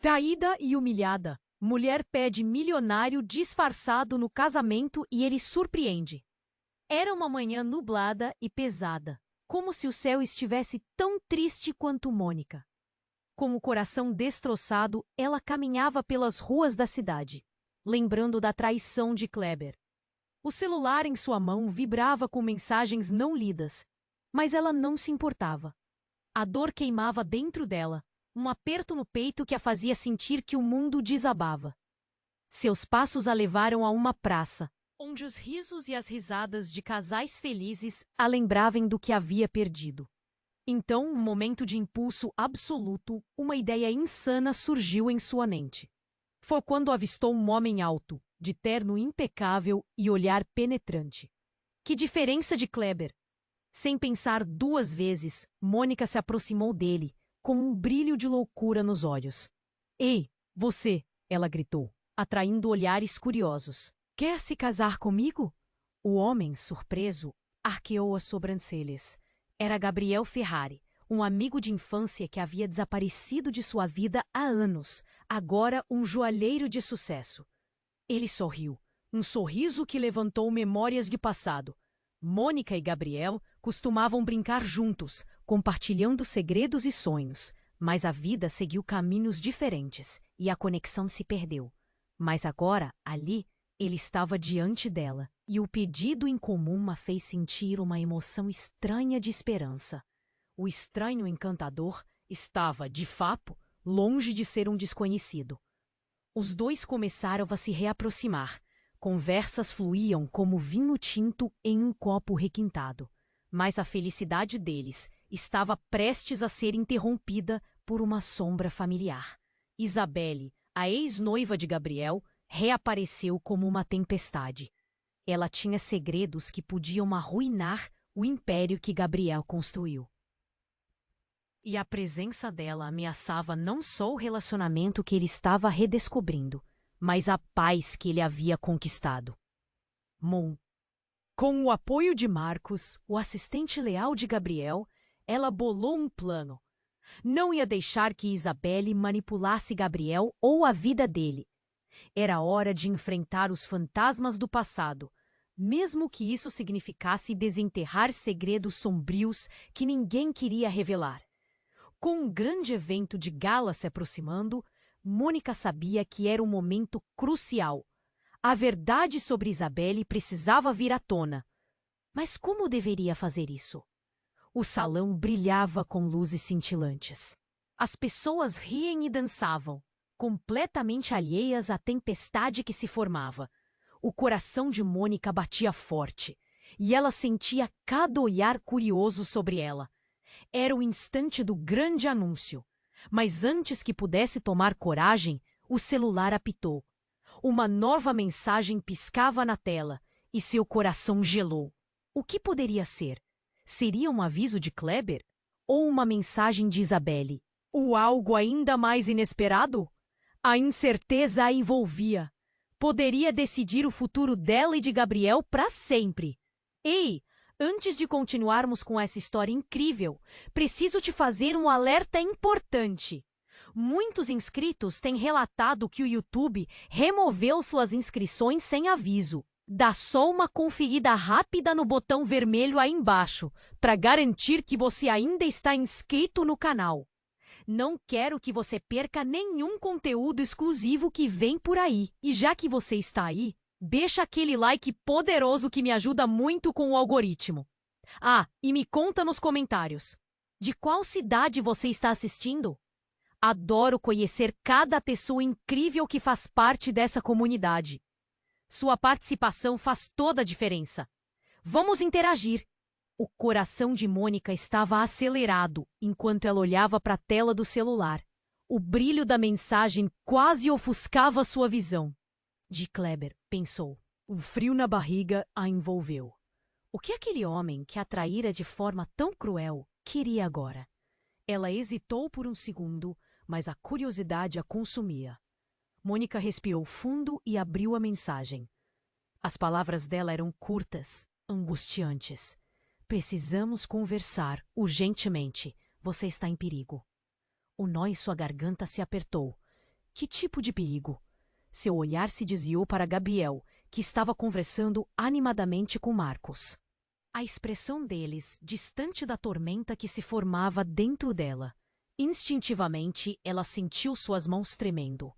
Traída e humilhada, mulher pede milionário disfarçado no casamento e ele surpreende. Era uma manhã nublada e pesada, como se o céu estivesse tão triste quanto Mônica. Com o coração destroçado, ela caminhava pelas ruas da cidade, lembrando da traição de Kleber. O celular em sua mão vibrava com mensagens não lidas, mas ela não se importava. A dor queimava dentro dela, um aperto no peito que a fazia sentir que o mundo desabava. Seus passos a levaram a uma praça, onde os risos e as risadas de casais felizes a lembravam do que havia perdido. Então, um momento de impulso absoluto, uma ideia insana surgiu em sua mente. Foi quando avistou um homem alto, de terno impecável e olhar penetrante. Que diferença de Kleber! Sem pensar duas vezes, Mônica se aproximou dele, com um brilho de loucura nos olhos. Ei, você! Ela gritou, atraindo olhares curiosos. Quer se casar comigo? O homem, surpreso, arqueou as sobrancelhas. Era Gabriel Ferrari, um amigo de infância que havia desaparecido de sua vida há anos, agora um joalheiro de sucesso. Ele sorriu, um sorriso que levantou memórias de passado. Mônica e Gabriel costumavam brincar juntos, compartilhando segredos e sonhos, mas a vida seguiu caminhos diferentes e a conexão se perdeu. Mas agora, ali, ele estava diante dela, e o pedido em comum a fez sentir uma emoção estranha de esperança. O estranho encantador estava, de fato, longe de ser um desconhecido. Os dois começaram a se reaproximar. Conversas fluíam como vinho tinto em um copo requintado. Mas a felicidade deles estava prestes a ser interrompida por uma sombra familiar. Isabelle, a ex-noiva de Gabriel, reapareceu como uma tempestade. Ela tinha segredos que podiam arruinar o império que Gabriel construiu. E a presença dela ameaçava não só o relacionamento que ele estava redescobrindo, mas a paz que ele havia conquistado. Com o apoio de Marcos, o assistente leal de Gabriel, ela bolou um plano. Não ia deixar que Isabelle manipulasse Gabriel ou a vida dele. Era hora de enfrentar os fantasmas do passado, mesmo que isso significasse desenterrar segredos sombrios que ninguém queria revelar. Com um grande evento de gala se aproximando, Mônica sabia que era um momento crucial. A verdade sobre Isabelle precisava vir à tona. Mas como deveria fazer isso? O salão brilhava com luzes cintilantes. As pessoas riam e dançavam, completamente alheias à tempestade que se formava. O coração de Mônica batia forte, e ela sentia cada olhar curioso sobre ela. Era o instante do grande anúncio. Mas antes que pudesse tomar coragem, o celular apitou. Uma nova mensagem piscava na tela, e seu coração gelou. O que poderia ser? Seria um aviso de Kleber? Ou uma mensagem de Isabelle? Ou algo ainda mais inesperado? A incerteza a envolvia. Poderia decidir o futuro dela e de Gabriel para sempre. Ei, antes de continuarmos com essa história incrível, preciso te fazer um alerta importante. Muitos inscritos têm relatado que o YouTube removeu suas inscrições sem aviso. Dá só uma conferida rápida no botão vermelho aí embaixo, para garantir que você ainda está inscrito no canal. Não quero que você perca nenhum conteúdo exclusivo que vem por aí. E já que você está aí, deixa aquele like poderoso que me ajuda muito com o algoritmo. Ah, e me conta nos comentários. De qual cidade você está assistindo? Adoro conhecer cada pessoa incrível que faz parte dessa comunidade. Sua participação faz toda a diferença. Vamos interagir. O coração de Mônica estava acelerado enquanto ela olhava para a tela do celular. O brilho da mensagem quase ofuscava sua visão. De Kleber, pensou. Um frio na barriga a envolveu. O que aquele homem que a traíra de forma tão cruel queria agora? Ela hesitou por um segundo, mas a curiosidade a consumia. Mônica respirou fundo e abriu a mensagem. As palavras dela eram curtas, angustiantes. Precisamos conversar, urgentemente. Você está em perigo. O nó em sua garganta se apertou. Que tipo de perigo? Seu olhar se desviou para Gabriel, que estava conversando animadamente com Marcos. A expressão deles, distante da tormenta que se formava dentro dela. Instintivamente, ela sentiu suas mãos tremendo.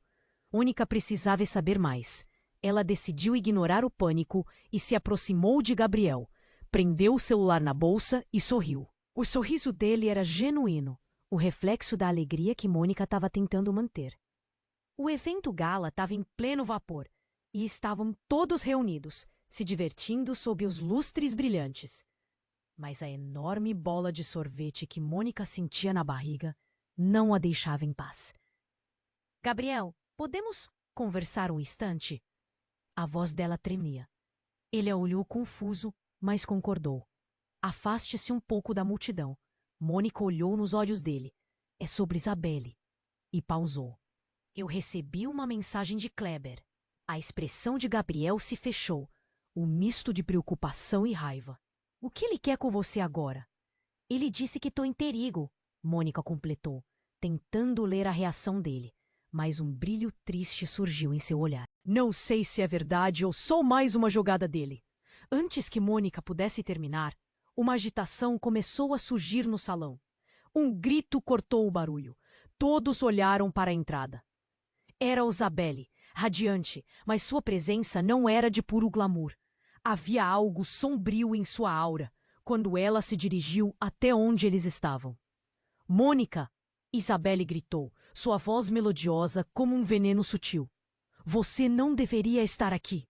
Mônica precisava saber mais. Ela decidiu ignorar o pânico e se aproximou de Gabriel, prendeu o celular na bolsa e sorriu. O sorriso dele era genuíno, o reflexo da alegria que Mônica estava tentando manter. O evento gala estava em pleno vapor e estavam todos reunidos, se divertindo sob os lustres brilhantes. Mas a enorme bola de sorvete que Mônica sentia na barriga não a deixava em paz. Gabriel, podemos conversar um instante? A voz dela tremia. Ele a olhou confuso, mas concordou. Afaste-se um pouco da multidão. Mônica olhou nos olhos dele. É sobre Isabelle. E pausou. Eu recebi uma mensagem de Kleber. A expressão de Gabriel se fechou, um misto de preocupação e raiva. O que ele quer com você agora? Ele disse que estou em perigo, Mônica completou, tentando ler a reação dele, mas um brilho triste surgiu em seu olhar. Não sei se é verdade ou só mais uma jogada dele. Antes que Mônica pudesse terminar, uma agitação começou a surgir no salão. Um grito cortou o barulho. Todos olharam para a entrada. Era Isabelle, radiante, mas sua presença não era de puro glamour. Havia algo sombrio em sua aura, quando ela se dirigiu até onde eles estavam. Mônica! Isabelle gritou, sua voz melodiosa como um veneno sutil. Você não deveria estar aqui.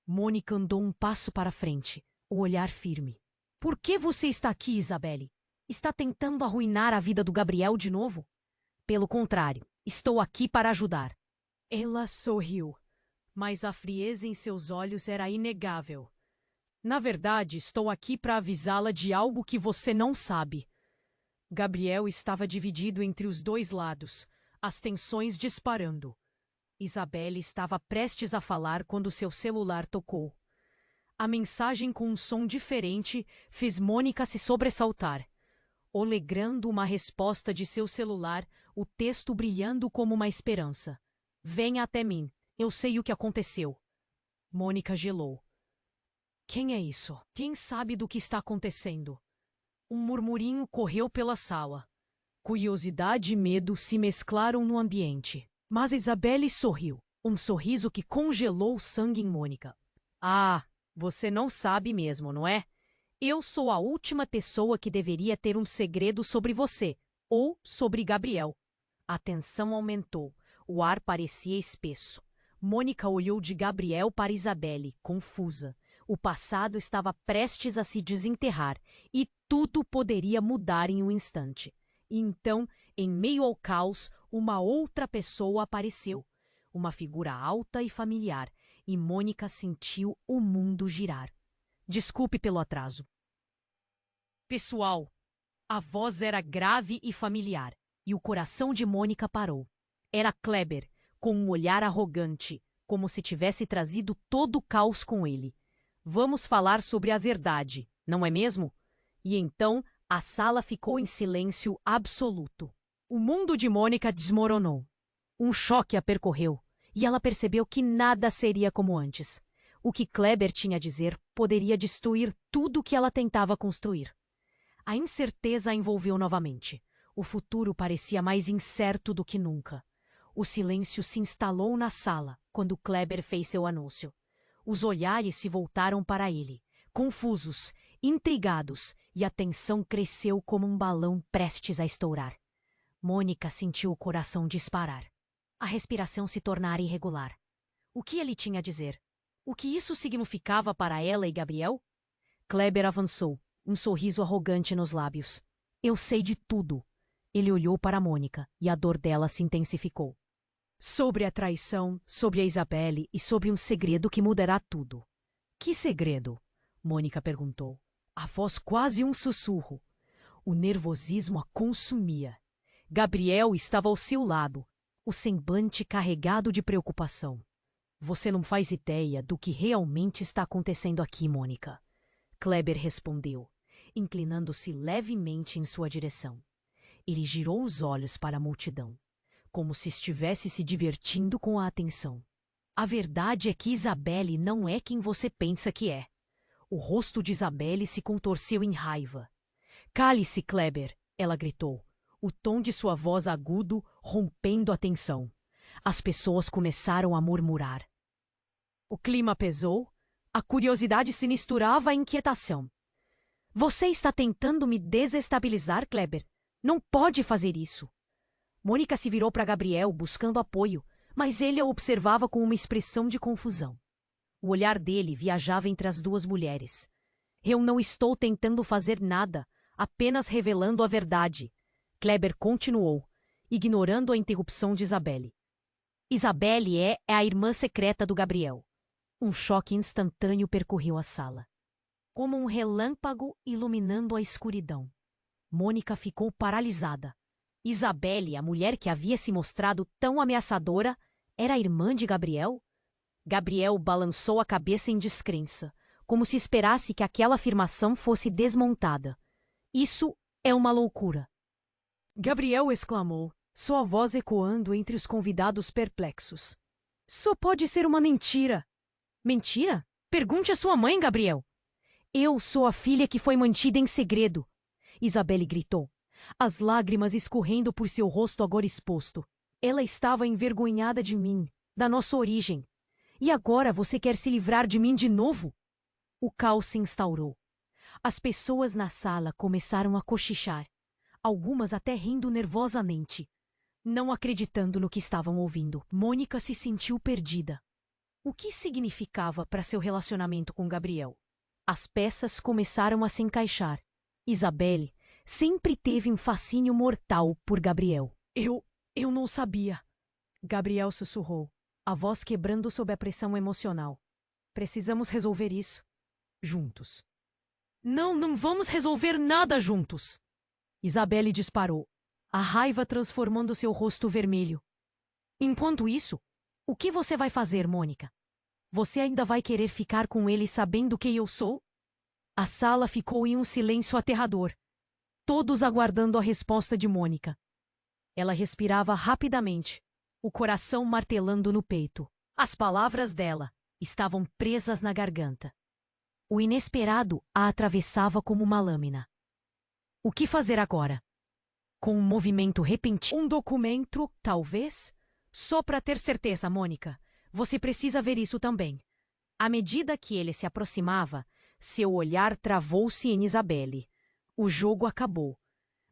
Mônica andou um passo para frente, o olhar firme. Por que você está aqui, Isabelle? Está tentando arruinar a vida do Gabriel de novo? Pelo contrário, estou aqui para ajudar. Ela sorriu, mas a frieza em seus olhos era inegável. Na verdade, estou aqui para avisá-la de algo que você não sabe. Gabriel estava dividido entre os dois lados, as tensões disparando. Isabelle estava prestes a falar quando seu celular tocou. A mensagem com um som diferente fez Mônica se sobressaltar. Olegrando uma resposta de seu celular, o texto brilhando como uma esperança. Venha até mim, eu sei o que aconteceu. Mônica gelou. Quem é isso? Quem sabe do que está acontecendo? Um murmurinho correu pela sala. Curiosidade e medo se mesclaram no ambiente. Mas Isabelle sorriu, um sorriso que congelou o sangue em Mônica. Ah, você não sabe mesmo, não é? Eu sou a última pessoa que deveria ter um segredo sobre você, ou sobre Gabriel. A tensão aumentou, o ar parecia espesso. Mônica olhou de Gabriel para Isabelle, confusa. O passado estava prestes a se desenterrar, e tudo poderia mudar em um instante. E então, em meio ao caos, uma outra pessoa apareceu. Uma figura alta e familiar, e Mônica sentiu o mundo girar. Desculpe pelo atraso. Pessoal, a voz era grave e familiar, e o coração de Mônica parou. Era Kleber, com um olhar arrogante, como se tivesse trazido todo o caos com ele. Vamos falar sobre a verdade, não é mesmo? E então a sala ficou em silêncio absoluto. O mundo de Mônica desmoronou. Um choque a percorreu, e ela percebeu que nada seria como antes. O que Kleber tinha a dizer poderia destruir tudo que ela tentava construir. A incerteza a envolveu novamente. O futuro parecia mais incerto do que nunca. O silêncio se instalou na sala quando Kleber fez seu anúncio. Os olhares se voltaram para ele, confusos, intrigados, e a tensão cresceu como um balão prestes a estourar. Mônica sentiu o coração disparar. A respiração se tornara irregular. O que ele tinha a dizer? O que isso significava para ela e Gabriel? Kleber avançou, um sorriso arrogante nos lábios. Eu sei de tudo. Ele olhou para Mônica e a dor dela se intensificou. Sobre a traição, sobre a Isabelle e sobre um segredo que mudará tudo. Que segredo? Mônica perguntou. A voz quase um sussurro. O nervosismo a consumia. Gabriel estava ao seu lado, o semblante carregado de preocupação. Você não faz ideia do que realmente está acontecendo aqui, Mônica. Kleber respondeu, inclinando-se levemente em sua direção. Ele girou os olhos para a multidão. como se estivesse se divertindo com a atenção. A verdade é que Isabelle não é quem você pensa que é. O rosto de Isabelle se contorceu em raiva. Cale-se, Kleber, ela gritou, o tom de sua voz agudo rompendo a tensão. As pessoas começaram a murmurar. O clima pesou, a curiosidade se misturava à inquietação. Você está tentando me desestabilizar, Kleber? Não pode fazer isso. Mônica se virou para Gabriel buscando apoio, mas ele a observava com uma expressão de confusão. O olhar dele viajava entre as duas mulheres. Eu não estou tentando fazer nada, apenas revelando a verdade. Kleber continuou, ignorando a interrupção de Isabelle. Isabelle é a irmã secreta do Gabriel. Um choque instantâneo percorreu a sala. Como um relâmpago iluminando a escuridão. Mônica ficou paralisada. Isabelle, a mulher que havia se mostrado tão ameaçadora, era a irmã de Gabriel? Gabriel balançou a cabeça em descrença, como se esperasse que aquela afirmação fosse desmontada. Isso é uma loucura. Gabriel exclamou, sua voz ecoando entre os convidados perplexos. Só pode ser uma mentira. Mentira? Pergunte à sua mãe, Gabriel. Eu sou a filha que foi mantida em segredo. Isabelle gritou, as lágrimas escorrendo por seu rosto agora exposto. Ela estava envergonhada de mim, da nossa origem. E agora você quer se livrar de mim de novo? O caos se instaurou. As pessoas na sala começaram a cochichar, algumas até rindo nervosamente. Não acreditando no que estavam ouvindo, Mônica se sentiu perdida. O que significava para seu relacionamento com Gabriel? As peças começaram a se encaixar. Isabelle sempre teve um fascínio mortal por Gabriel. Eu não sabia. Gabriel sussurrou, a voz quebrando sob a pressão emocional. Precisamos resolver isso. Juntos. Não vamos resolver nada juntos. Isabelle disparou, a raiva transformando seu rosto vermelho. Enquanto isso, o que você vai fazer, Mônica? Você ainda vai querer ficar com ele sabendo quem eu sou? A sala ficou em um silêncio aterrador, todos aguardando a resposta de Mônica. Ela respirava rapidamente, o coração martelando no peito. As palavras dela estavam presas na garganta. O inesperado a atravessava como uma lâmina. O que fazer agora? Com um movimento repentino. Um documento, talvez? Só para ter certeza, Mônica. Você precisa ver isso também. À medida que ele se aproximava, seu olhar travou-se em Isabelle. O jogo acabou.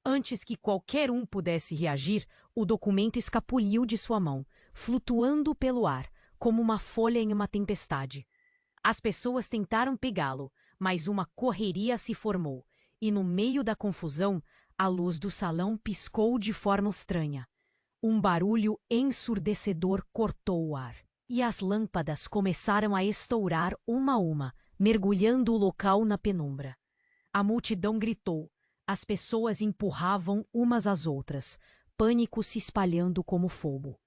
Antes que qualquer um pudesse reagir, o documento escapuliu de sua mão, flutuando pelo ar, como uma folha em uma tempestade. As pessoas tentaram pegá-lo, mas uma correria se formou, e no meio da confusão, a luz do salão piscou de forma estranha. Um barulho ensurdecedor cortou o ar, e as lâmpadas começaram a estourar uma a uma, mergulhando o local na penumbra. A multidão gritou, as pessoas empurravam umas às outras, pânico se espalhando como fogo.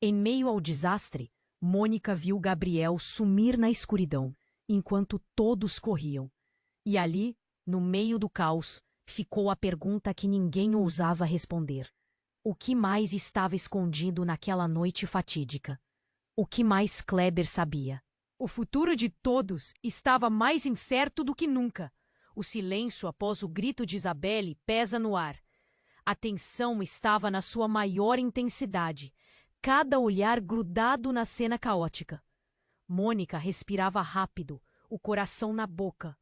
Em meio ao desastre, Mônica viu Gabriel sumir na escuridão, enquanto todos corriam. E ali, no meio do caos, ficou a pergunta que ninguém ousava responder. O que mais estava escondido naquela noite fatídica? O que mais Kleber sabia? O futuro de todos estava mais incerto do que nunca. O silêncio após o grito de Isabelle pesa no ar. A tensão estava na sua maior intensidade, cada olhar grudado na cena caótica. Mônica respirava rápido, o coração na boca.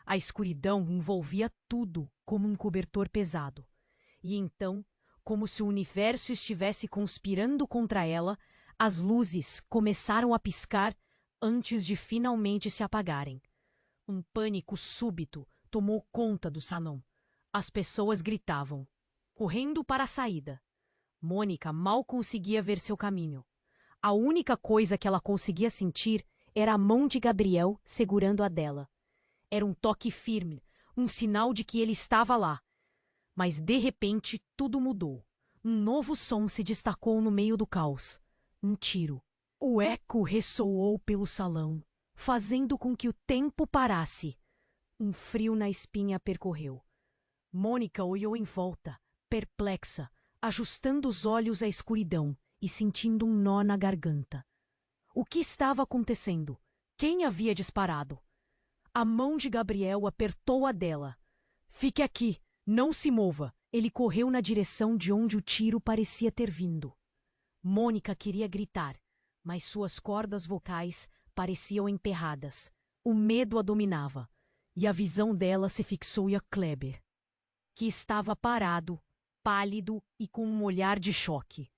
A escuridão envolvia tudo como um cobertor pesado. E então, como se o universo estivesse conspirando contra ela, as luzes começaram a piscar antes de finalmente se apagarem. Um pânico súbito tomou conta do salão. As pessoas gritavam, correndo para a saída. Mônica mal conseguia ver seu caminho. A única coisa que ela conseguia sentir era a mão de Gabriel segurando a dela. Era um toque firme, um sinal de que ele estava lá. Mas de repente tudo mudou. Um novo som se destacou no meio do caos. Um tiro. O eco ressoou pelo salão, fazendo com que o tempo parasse. Um frio na espinha a percorreu. Mônica olhou em volta, perplexa, ajustando os olhos à escuridão e sentindo um nó na garganta. O que estava acontecendo? Quem havia disparado? A mão de Gabriel apertou a dela. Fique aqui, não se mova. Ele correu na direção de onde o tiro parecia ter vindo. Mônica queria gritar, mas suas cordas vocais pareciam emperradas. O medo a dominava, e a visão dela se fixou em Kleber, que estava parado, pálido e com um olhar de choque.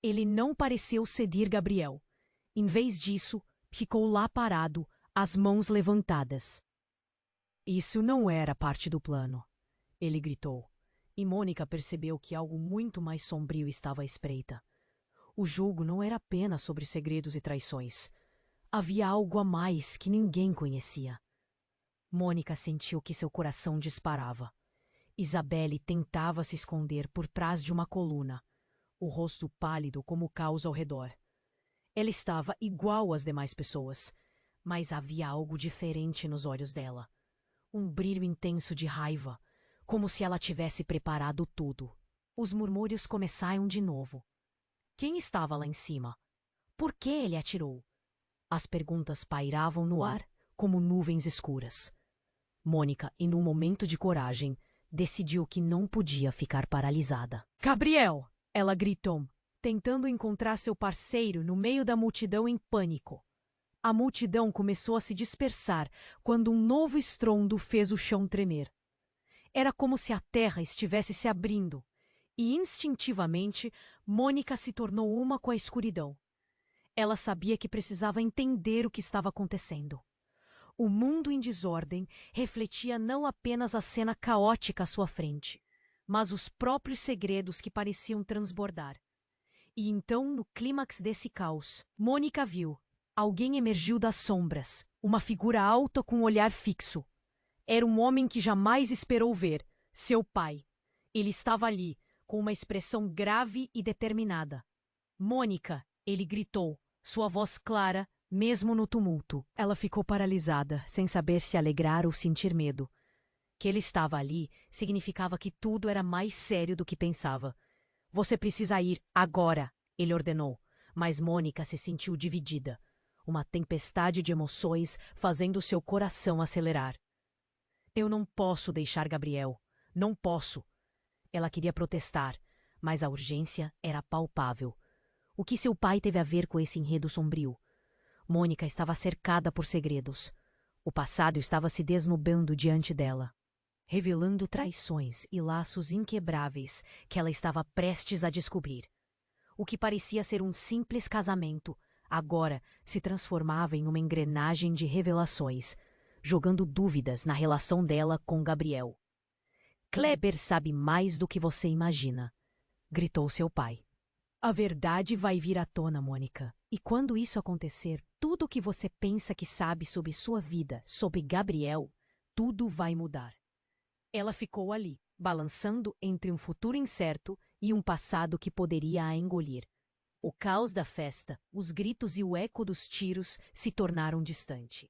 Ele não pareceu ceder Gabriel. Em vez disso, ficou lá parado, as mãos levantadas. Isso não era parte do plano, ele gritou, e Mônica percebeu que algo muito mais sombrio estava à espreita. O jogo não era apenas sobre segredos e traições. Havia algo a mais que ninguém conhecia. Mônica sentiu que seu coração disparava. Isabelle tentava se esconder por trás de uma coluna, o rosto pálido como o caos ao redor. Ela estava igual às demais pessoas, mas havia algo diferente nos olhos dela. Um brilho intenso de raiva, como se ela tivesse preparado tudo. Os murmúrios começaram de novo. Quem estava lá em cima? Por que ele atirou? As perguntas pairavam no ar, como nuvens escuras. Mônica, em um momento de coragem, decidiu que não podia ficar paralisada. Gabriel! Ela gritou, tentando encontrar seu parceiro no meio da multidão em pânico. A multidão começou a se dispersar quando um novo estrondo fez o chão tremer. Era como se a terra estivesse se abrindo, e instintivamente Mônica se tornou uma com a escuridão. Ela sabia que precisava entender o que estava acontecendo. O mundo em desordem refletia não apenas a cena caótica à sua frente, mas os próprios segredos que pareciam transbordar. E então, no clímax desse caos, Mônica viu. Alguém emergiu das sombras, uma figura alta com um olhar fixo. Era um homem que jamais esperou ver, seu pai. Ele estava ali, com uma expressão grave e determinada. Mônica, ele gritou, sua voz clara, mesmo no tumulto. Ela ficou paralisada, sem saber se alegrar ou sentir medo. Que ele estava ali significava que tudo era mais sério do que pensava. Você precisa ir agora, ele ordenou, mas Mônica se sentiu dividida. Uma tempestade de emoções fazendo seu coração acelerar. Eu não posso deixar Gabriel. Não posso. Ela queria protestar, mas a urgência era palpável. O que seu pai teve a ver com esse enredo sombrio? Mônica estava cercada por segredos. O passado estava se desnudando diante dela, revelando traições e laços inquebráveis que ela estava prestes a descobrir. O que parecia ser um simples casamento, agora se transformava em uma engrenagem de revelações, jogando dúvidas na relação dela com Gabriel. Kleber sabe mais do que você imagina, gritou seu pai. A verdade vai vir à tona, Mônica. E quando isso acontecer, tudo o que você pensa que sabe sobre sua vida, sobre Gabriel, tudo vai mudar. Ela ficou ali, balançando entre um futuro incerto e um passado que poderia a engolir. O caos da festa, os gritos e o eco dos tiros se tornaram distante.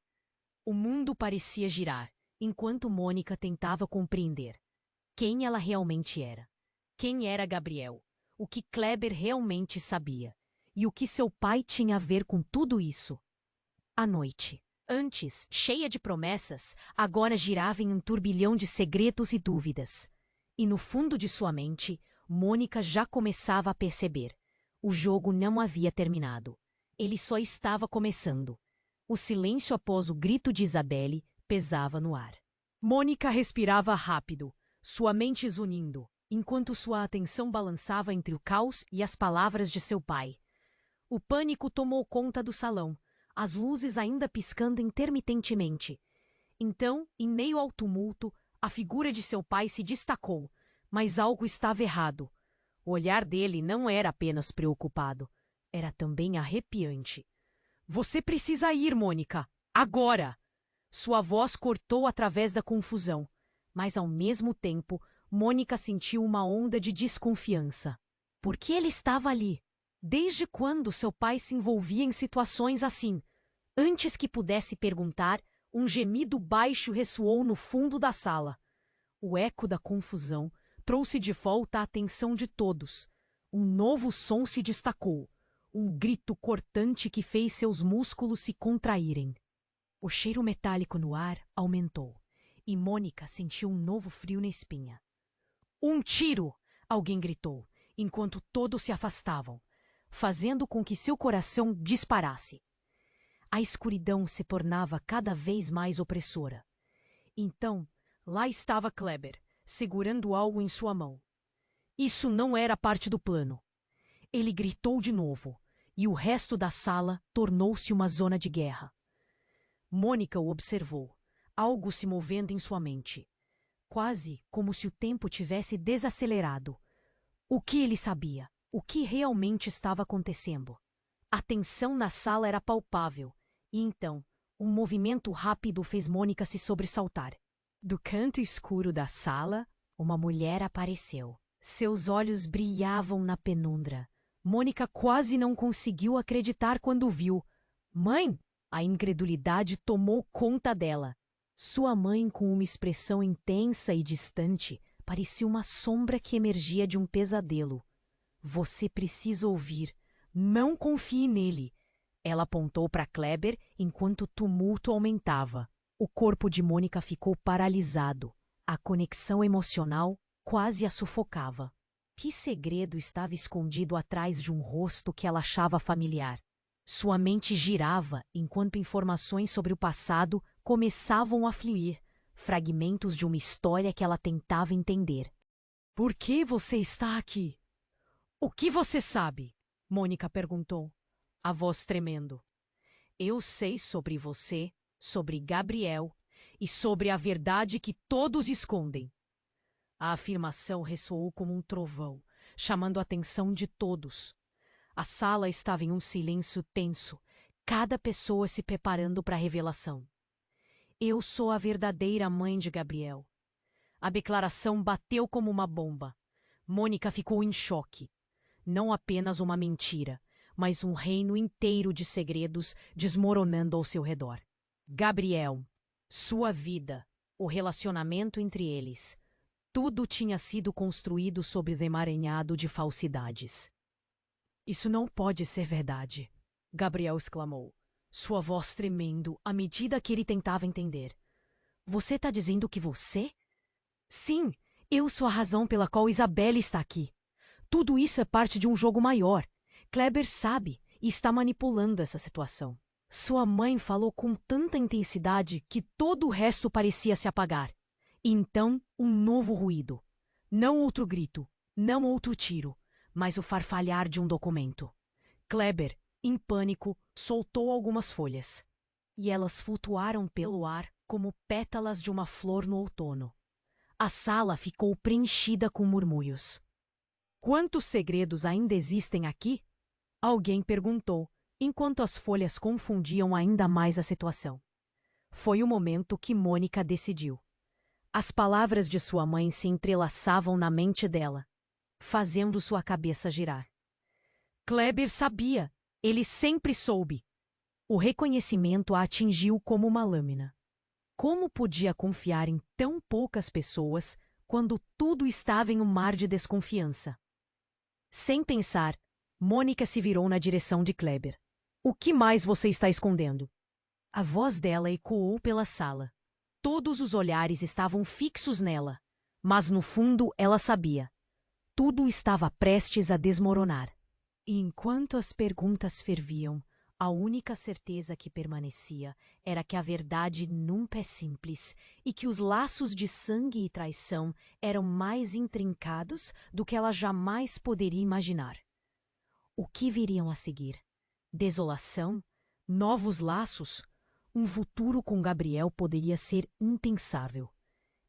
O mundo parecia girar, enquanto Mônica tentava compreender quem ela realmente era. Quem era Gabriel? O que Kleber realmente sabia? E o que seu pai tinha a ver com tudo isso? A noite, antes cheia de promessas, agora girava em um turbilhão de segredos e dúvidas. E no fundo de sua mente, Mônica já começava a perceber. O jogo não havia terminado. Ele só estava começando. O silêncio após o grito de Isabelle pesava no ar. Mônica respirava rápido, sua mente zunindo, enquanto sua atenção balançava entre o caos e as palavras de seu pai. O pânico tomou conta do salão, as luzes ainda piscando intermitentemente. Então, em meio ao tumulto, a figura de seu pai se destacou, mas algo estava errado. O olhar dele não era apenas preocupado, era também arrepiante. Você precisa ir, Mônica, agora! Sua voz cortou através da confusão, mas ao mesmo tempo, Mônica sentiu uma onda de desconfiança. Por que ele estava ali? Desde quando seu pai se envolvia em situações assim? Antes que pudesse perguntar, um gemido baixo ressoou no fundo da sala. O eco da confusão trouxe de volta a atenção de todos. Um novo som se destacou, um grito cortante que fez seus músculos se contraírem. O cheiro metálico no ar aumentou, e Mônica sentiu um novo frio na espinha. Um tiro! Alguém gritou, enquanto todos se afastavam, fazendo com que seu coração disparasse. A escuridão se tornava cada vez mais opressora. Então, lá estava Kleber, segurando algo em sua mão. Isso não era parte do plano. Ele gritou de novo, e o resto da sala tornou-se uma zona de guerra. Mônica o observou, algo se movendo em sua mente, quase como se o tempo tivesse desacelerado. O que ele sabia? O que realmente estava acontecendo? A tensão na sala era palpável, e então, um movimento rápido fez Mônica se sobressaltar. Do canto escuro da sala, uma mulher apareceu. Seus olhos brilhavam na penumbra. Mônica quase não conseguiu acreditar quando viu. Mãe! A incredulidade tomou conta dela. Sua mãe, com uma expressão intensa e distante, parecia uma sombra que emergia de um pesadelo. Você precisa ouvir. Não confie nele. Ela apontou para Kleber enquanto o tumulto aumentava. O corpo de Mônica ficou paralisado. A conexão emocional quase a sufocava. Que segredo estava escondido atrás de um rosto que ela achava familiar? Sua mente girava enquanto informações sobre o passado começavam a fluir, fragmentos de uma história que ela tentava entender. Por que você está aqui? O que você sabe? Mônica perguntou, a voz tremendo. Eu sei sobre você, sobre Gabriel e sobre a verdade que todos escondem. A afirmação ressoou como um trovão, chamando a atenção de todos. A sala estava em um silêncio tenso, cada pessoa se preparando para a revelação. Eu sou a verdadeira mãe de Gabriel. A declaração bateu como uma bomba. Mônica ficou em choque. Não apenas uma mentira, mas um reino inteiro de segredos desmoronando ao seu redor. Gabriel, sua vida, o relacionamento entre eles, tudo tinha sido construído sob o emaranhado de falsidades. Isso não pode ser verdade, Gabriel exclamou, sua voz tremendo à medida que ele tentava entender. Você está dizendo que você? Sim, eu sou a razão pela qual Isabelle está aqui. Tudo isso é parte de um jogo maior. Kleber sabe e está manipulando essa situação. Sua mãe falou com tanta intensidade que todo o resto parecia se apagar. E então, um novo ruído. Não outro grito, não outro tiro, mas o farfalhar de um documento. Kleber, em pânico, soltou algumas folhas. E elas flutuaram pelo ar como pétalas de uma flor no outono. A sala ficou preenchida com murmúrios. Quantos segredos ainda existem aqui? Alguém perguntou, enquanto as folhas confundiam ainda mais a situação. Foi o momento que Mônica decidiu. As palavras de sua mãe se entrelaçavam na mente dela, fazendo sua cabeça girar. Kleber sabia, ele sempre soube. O reconhecimento a atingiu como uma lâmina. Como podia confiar em tão poucas pessoas quando tudo estava em um mar de desconfiança? Sem pensar, Mônica se virou na direção de Kleber. O que mais você está escondendo? A voz dela ecoou pela sala. Todos os olhares estavam fixos nela, mas no fundo ela sabia. Tudo estava prestes a desmoronar. E enquanto as perguntas ferviam, a única certeza que permanecia era que a verdade nunca é simples e que os laços de sangue e traição eram mais intrincados do que ela jamais poderia imaginar. O que viriam a seguir? Desolação? Novos laços? Um futuro com Gabriel poderia ser impensável.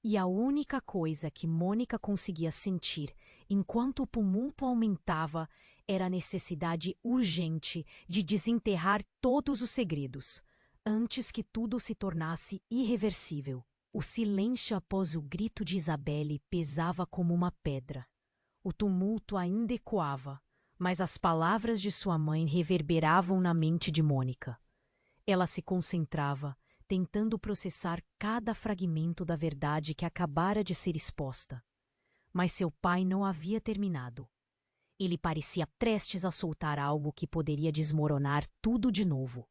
E a única coisa que Mônica conseguia sentir enquanto o tumulto aumentava era a necessidade urgente de desenterrar todos os segredos, antes que tudo se tornasse irreversível. O silêncio após o grito de Isabelle pesava como uma pedra. O tumulto ainda ecoava, mas as palavras de sua mãe reverberavam na mente de Mônica. Ela se concentrava, tentando processar cada fragmento da verdade que acabara de ser exposta. Mas seu pai não havia terminado. Ele parecia prestes a soltar algo que poderia desmoronar tudo de novo.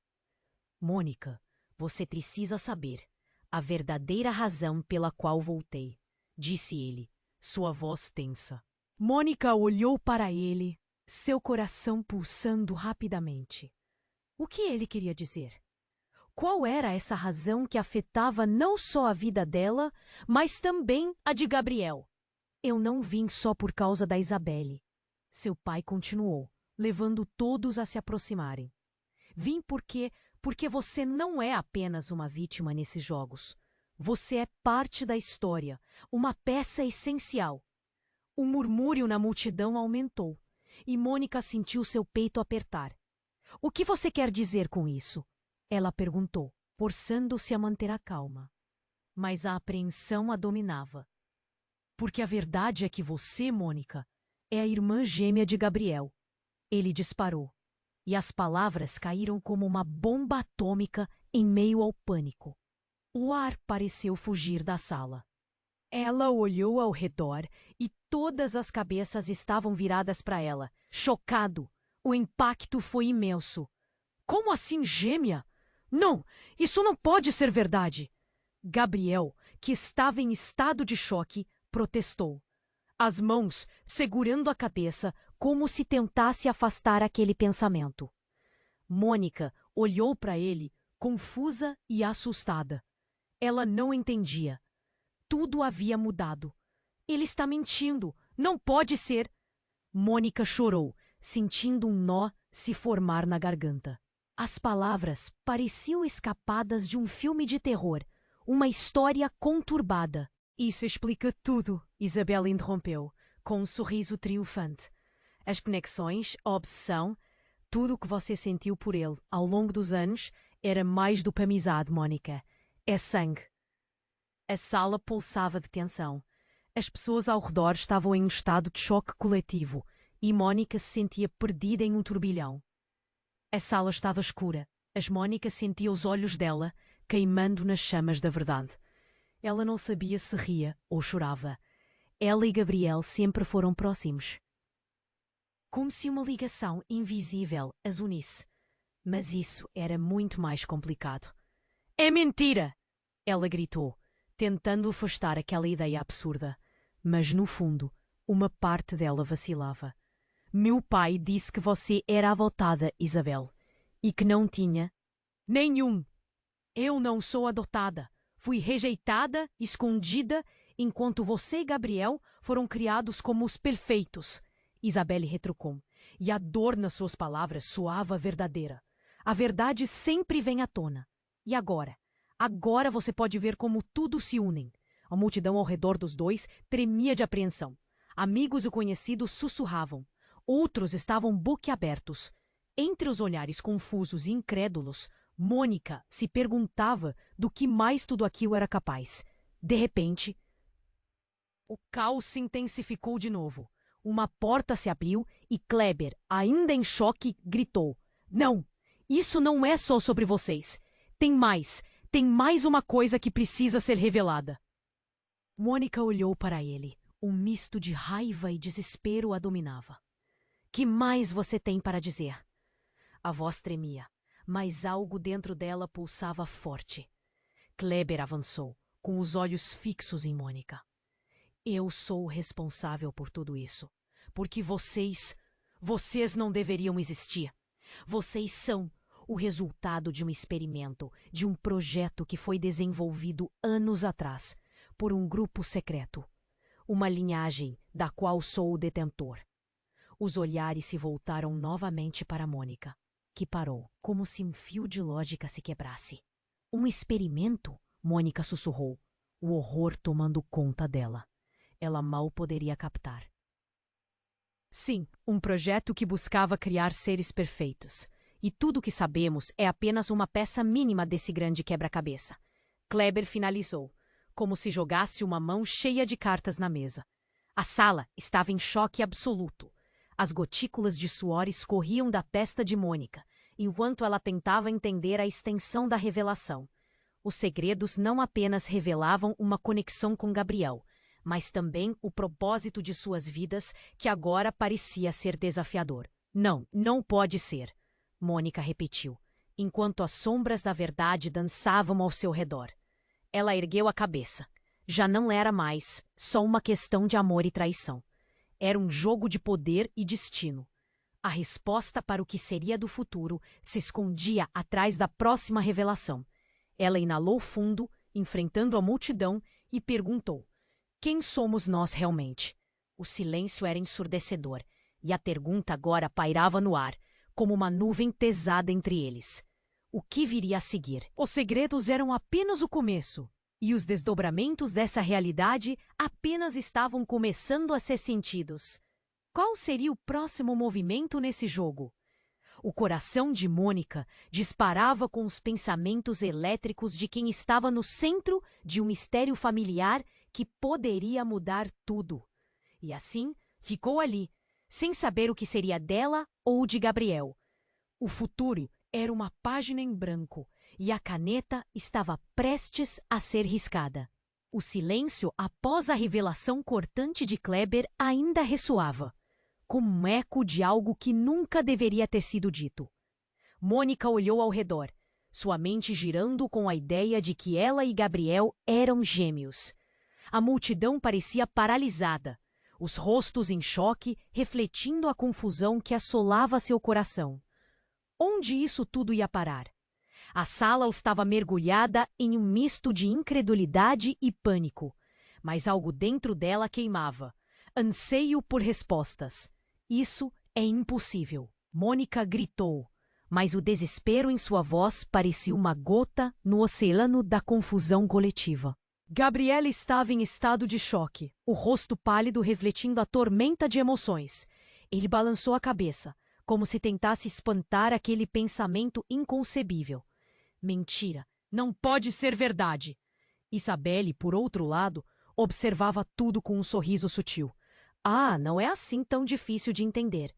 Mônica, você precisa saber a verdadeira razão pela qual voltei, disse ele, sua voz tensa. Mônica olhou para ele, seu coração pulsando rapidamente. O que ele queria dizer? Qual era essa razão que afetava não só a vida dela, mas também a de Gabriel? Eu não vim só por causa da Isabelle. Seu pai continuou, levando todos a se aproximarem. Vim porque você não é apenas uma vítima nesses jogos. Você é parte da história, uma peça essencial. O murmúrio na multidão aumentou, e Mônica sentiu seu peito apertar. O que você quer dizer com isso? Ela perguntou, forçando-se a manter a calma. Mas a apreensão a dominava. Porque a verdade é que você, Mônica, é a irmã gêmea de Gabriel. Ele disparou, e as palavras caíram como uma bomba atômica em meio ao pânico. O ar pareceu fugir da sala. Ela olhou ao redor e todas as cabeças estavam viradas para ela, chocado. O impacto foi imenso. Como assim gêmea? Não, isso não pode ser verdade. Gabriel, que estava em estado de choque, protestou. As mãos segurando a cabeça como se tentasse afastar aquele pensamento. Mônica olhou para ele, confusa e assustada. Ela não entendia. Tudo havia mudado. Ele está mentindo. Não pode ser. Mônica chorou, sentindo um nó se formar na garganta. As palavras pareciam escapadas de um filme de terror, uma história conturbada. Isso explica tudo, Isabelle interrompeu, com um sorriso triunfante. As conexões, a obsessão, tudo o que você sentiu por ele ao longo dos anos era mais do que amizade, Mônica. É sangue. A sala pulsava de tensão. As pessoas ao redor estavam em um estado de choque coletivo e Mônica se sentia perdida em um turbilhão. A sala estava escura, mas Mônica sentia os olhos dela queimando nas chamas da verdade. Ela não sabia se ria ou chorava. Ela e Gabriel sempre foram próximos. Como se uma ligação invisível as unisse. Mas isso era muito mais complicado. É mentira! Ela gritou, tentando afastar aquela ideia absurda. Mas, no fundo, uma parte dela vacilava. Meu pai disse que você era adotada, Isabel, e que não tinha nenhum. Eu não sou adotada. Fui rejeitada, escondida, enquanto você e Gabriel foram criados como os perfeitos. Isabelle retrucou, e a dor nas suas palavras soava verdadeira. A verdade sempre vem à tona. E agora? Agora você pode ver como tudo se unem. A multidão ao redor dos dois tremia de apreensão. Amigos e conhecidos sussurravam. Outros estavam boquiabertos. Entre os olhares confusos e incrédulos, Mônica se perguntava do que mais tudo aquilo era capaz. De repente, o caos se intensificou de novo. Uma porta se abriu e Kleber, ainda em choque, gritou: Não! Isso não é só sobre vocês. Tem mais uma coisa que precisa ser revelada. Mônica olhou para ele. Um misto de raiva e desespero a dominava. Que mais você tem para dizer? A voz tremia, mas algo dentro dela pulsava forte. Kleber avançou, com os olhos fixos em Mônica. Eu sou o responsável por tudo isso. Porque vocês não deveriam existir. Vocês são o resultado de um experimento, de um projeto que foi desenvolvido anos atrás por um grupo secreto. Uma linhagem da qual sou o detentor. Os olhares se voltaram novamente para Mônica, que parou, como se um fio de lógica se quebrasse. Um experimento? Mônica sussurrou, o horror tomando conta dela. Ela mal poderia captar. Sim, um projeto que buscava criar seres perfeitos. E tudo o que sabemos é apenas uma peça mínima desse grande quebra-cabeça. Kleber finalizou, como se jogasse uma mão cheia de cartas na mesa. A sala estava em choque absoluto. As gotículas de suor escorriam da testa de Mônica, enquanto ela tentava entender a extensão da revelação. Os segredos não apenas revelavam uma conexão com Gabriel, mas também o propósito de suas vidas, que agora parecia ser desafiador. Não, não pode ser, Mônica repetiu, enquanto as sombras da verdade dançavam ao seu redor. Ela ergueu a cabeça. Já não era mais só uma questão de amor e traição. Era um jogo de poder e destino. A resposta para o que seria do futuro se escondia atrás da próxima revelação. Ela inalou fundo, enfrentando a multidão, e perguntou: quem somos nós realmente? O silêncio era ensurdecedor, e a pergunta agora pairava no ar, como uma nuvem pesada entre eles. O que viria a seguir? Os segredos eram apenas o começo, e os desdobramentos dessa realidade apenas estavam começando a ser sentidos. Qual seria o próximo movimento nesse jogo? O coração de Mônica disparava com os pensamentos elétricos de quem estava no centro de um mistério familiar que poderia mudar tudo. E assim, ficou ali, sem saber o que seria dela ou de Gabriel. O futuro era uma página em branco e a caneta estava prestes a ser riscada. O silêncio após a revelação cortante de Kleber ainda ressoava, como um eco de algo que nunca deveria ter sido dito. Mônica olhou ao redor, sua mente girando com a ideia de que ela e Gabriel eram gêmeos. A multidão parecia paralisada, os rostos em choque refletindo a confusão que assolava seu coração. Onde isso tudo ia parar? A sala estava mergulhada em um misto de incredulidade e pânico, mas algo dentro dela queimava, anseio por respostas. Isso é impossível, Mônica gritou, mas o desespero em sua voz parecia uma gota no oceano da confusão coletiva. Gabriela estava em estado de choque, o rosto pálido refletindo a tormenta de emoções. Ele balançou a cabeça, como se tentasse espantar aquele pensamento inconcebível. Mentira, não pode ser verdade. Isabelle, por outro lado, observava tudo com um sorriso sutil. Ah, não é assim tão difícil de entender.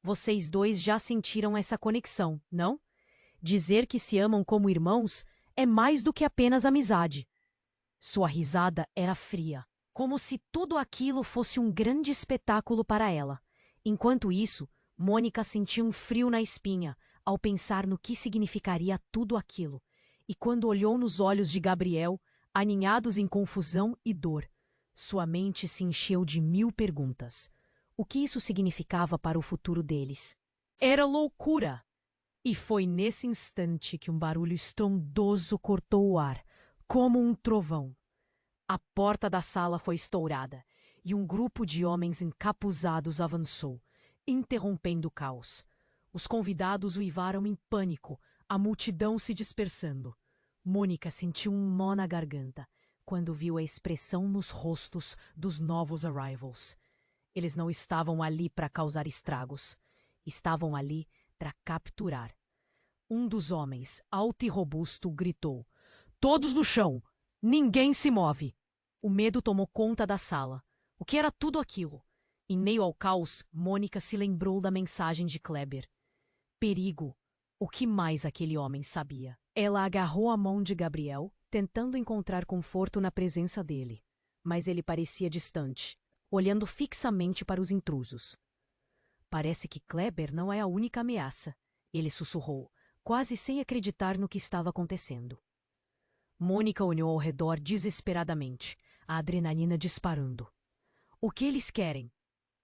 Vocês dois já sentiram essa conexão, não? Dizer que se amam como irmãos é mais do que apenas amizade. Sua risada era fria, como se tudo aquilo fosse um grande espetáculo para ela. Enquanto isso, Mônica sentia um frio na espinha ao pensar no que significaria tudo aquilo, e quando olhou nos olhos de Gabriel, aninhados em confusão e dor, sua mente se encheu de 1000 perguntas. O que isso significava para o futuro deles? Era loucura! E foi nesse instante que um barulho estrondoso cortou o ar, como um trovão. A porta da sala foi estourada, e um grupo de homens encapuzados avançou, interrompendo o caos. Os convidados uivaram em pânico, a multidão se dispersando. Mônica sentiu um nó na garganta quando viu a expressão nos rostos dos novos arrivals. Eles não estavam ali para causar estragos. Estavam ali para capturar. Um dos homens, alto e robusto, gritou: "Todos no chão! Ninguém se move!" O medo tomou conta da sala. O que era tudo aquilo? Em meio ao caos, Mônica se lembrou da mensagem de Kleber. Perigo. O que mais aquele homem sabia? Ela agarrou a mão de Gabriel, tentando encontrar conforto na presença dele. Mas ele parecia distante, olhando fixamente para os intrusos. Parece que Kleber não é a única ameaça, ele sussurrou, quase sem acreditar no que estava acontecendo. Mônica olhou ao redor desesperadamente, a adrenalina disparando. O que eles querem?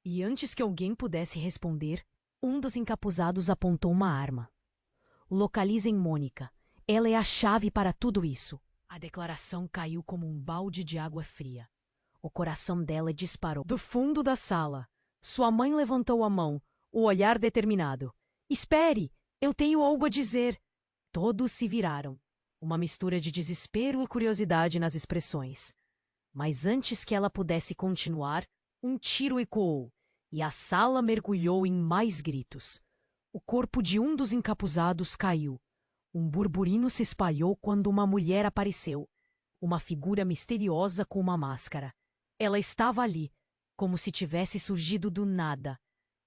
E antes que alguém pudesse responder, um dos encapuzados apontou uma arma. Localizem Mônica. Ela é a chave para tudo isso. A declaração caiu como um balde de água fria. O coração dela disparou. Do fundo da sala, sua mãe levantou a mão, o olhar determinado. Espere! Eu tenho algo a dizer! Todos se viraram. Uma mistura de desespero e curiosidade nas expressões. Mas antes que ela pudesse continuar, um tiro ecoou, e a sala mergulhou em mais gritos. O corpo de um dos encapuzados caiu. Um burburino se espalhou quando uma mulher apareceu. Uma figura misteriosa com uma máscara. Ela estava ali, como se tivesse surgido do nada.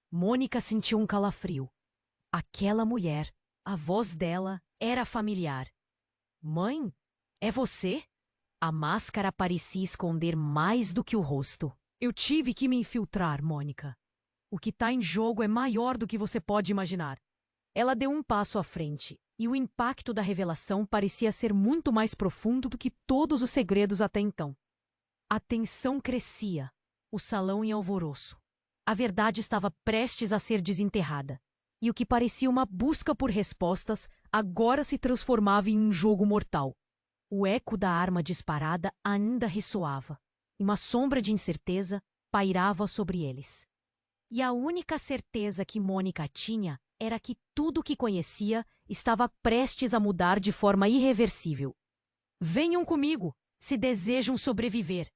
Mônica sentiu um calafrio. Aquela mulher, a voz dela era familiar. Mãe, é você? A máscara parecia esconder mais do que o rosto. Eu tive que me infiltrar, Mônica. O que está em jogo é maior do que você pode imaginar. Ela deu um passo à frente, e o impacto da revelação parecia ser muito mais profundo do que todos os segredos até então. A tensão crescia, o salão em alvoroço. A verdade estava prestes a ser desenterrada, e o que parecia uma busca por respostas agora se transformava em um jogo mortal. O eco da arma disparada ainda ressoava, e uma sombra de incerteza pairava sobre eles. E a única certeza que Mônica tinha era que tudo o que conhecia estava prestes a mudar de forma irreversível. Venham comigo, se desejam sobreviver.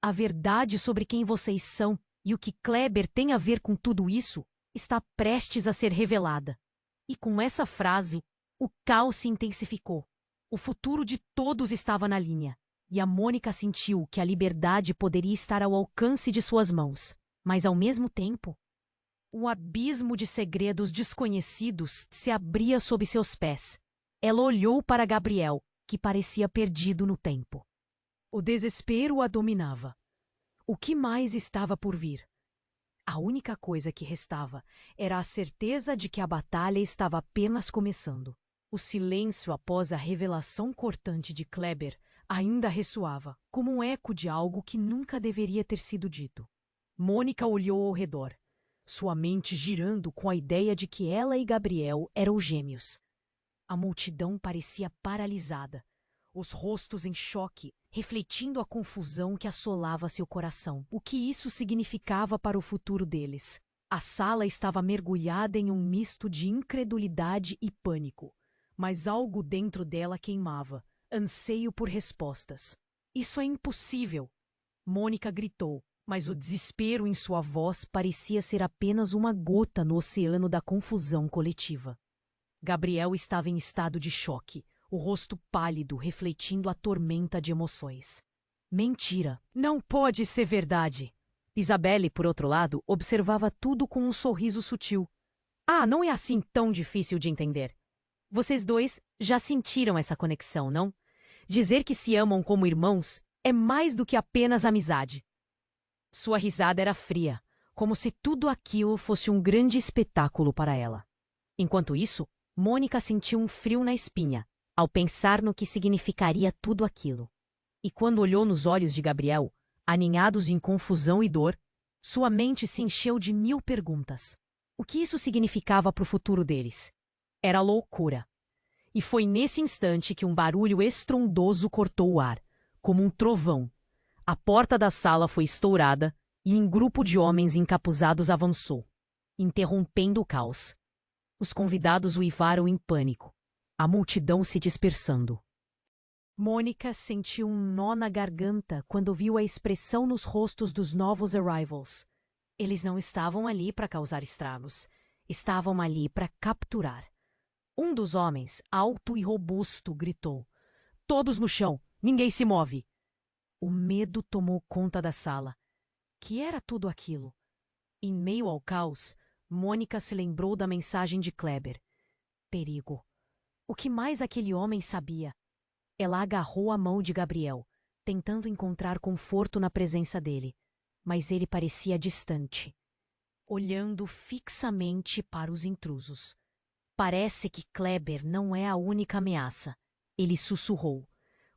A verdade sobre quem vocês são e o que Kleber tem a ver com tudo isso está prestes a ser revelada. E com essa frase, o caos se intensificou. O futuro de todos estava na linha, e a Mônica sentiu que a liberdade poderia estar ao alcance de suas mãos. Mas, ao mesmo tempo, um abismo de segredos desconhecidos se abria sob seus pés. Ela olhou para Gabriel, que parecia perdido no tempo. O desespero a dominava. O que mais estava por vir? A única coisa que restava era a certeza de que a batalha estava apenas começando. O silêncio após a revelação cortante de Kleber ainda ressoava, como um eco de algo que nunca deveria ter sido dito. Mônica olhou ao redor, sua mente girando com a ideia de que ela e Gabriel eram gêmeos. A multidão parecia paralisada, os rostos em choque, refletindo a confusão que assolava seu coração. O que isso significava para o futuro deles? A sala estava mergulhada em um misto de incredulidade e pânico, mas algo dentro dela queimava, anseio por respostas. Isso é impossível! Mônica gritou, mas o desespero em sua voz parecia ser apenas uma gota no oceano da confusão coletiva. Gabriel estava em estado de choque, o rosto pálido refletindo a tormenta de emoções. Mentira! Não pode ser verdade! Isabelle, por outro lado, observava tudo com um sorriso sutil. Ah, não é assim tão difícil de entender. Vocês dois já sentiram essa conexão, não? Dizer que se amam como irmãos é mais do que apenas amizade. Sua risada era fria, como se tudo aquilo fosse um grande espetáculo para ela. Enquanto isso, Mônica sentiu um frio na espinha, ao pensar no que significaria tudo aquilo. E quando olhou nos olhos de Gabriel, aninhados em confusão e dor, sua mente se encheu de 1000 perguntas. O que isso significava para o futuro deles? Era loucura. E foi nesse instante que um barulho estrondoso cortou o ar, como um trovão. A porta da sala foi estourada e um grupo de homens encapuzados avançou, interrompendo o caos. Os convidados uivaram em pânico, a multidão se dispersando. Mônica sentiu um nó na garganta quando viu a expressão nos rostos dos novos arrivals. Eles não estavam ali para causar estragos, estavam ali para capturar. Um dos homens, alto e robusto, gritou: "Todos no chão! Ninguém se move!" O medo tomou conta da sala. Que era tudo aquilo? Em meio ao caos, Mônica se lembrou da mensagem de Kleber. Perigo. O que mais aquele homem sabia? Ela agarrou a mão de Gabriel, tentando encontrar conforto na presença dele, mas ele parecia distante, olhando fixamente para os intrusos. Parece que Kleber não é a única ameaça, ele sussurrou,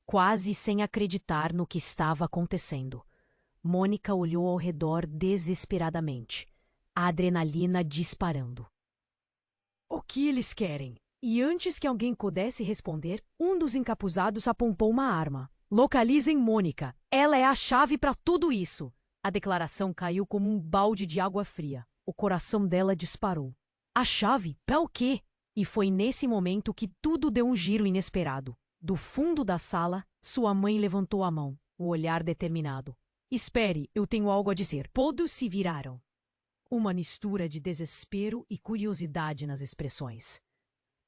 quase sem acreditar no que estava acontecendo. Mônica olhou ao redor desesperadamente, a adrenalina disparando. O que eles querem? E antes que alguém pudesse responder, um dos encapuzados apontou uma arma. Localizem Mônica. Ela é a chave para tudo isso. A declaração caiu como um balde de água fria. O coração dela disparou. A chave? Para o quê? E foi nesse momento que tudo deu um giro inesperado. Do fundo da sala, sua mãe levantou a mão, o olhar determinado. Espere, eu tenho algo a dizer. Todos se viraram. Uma mistura de desespero e curiosidade nas expressões.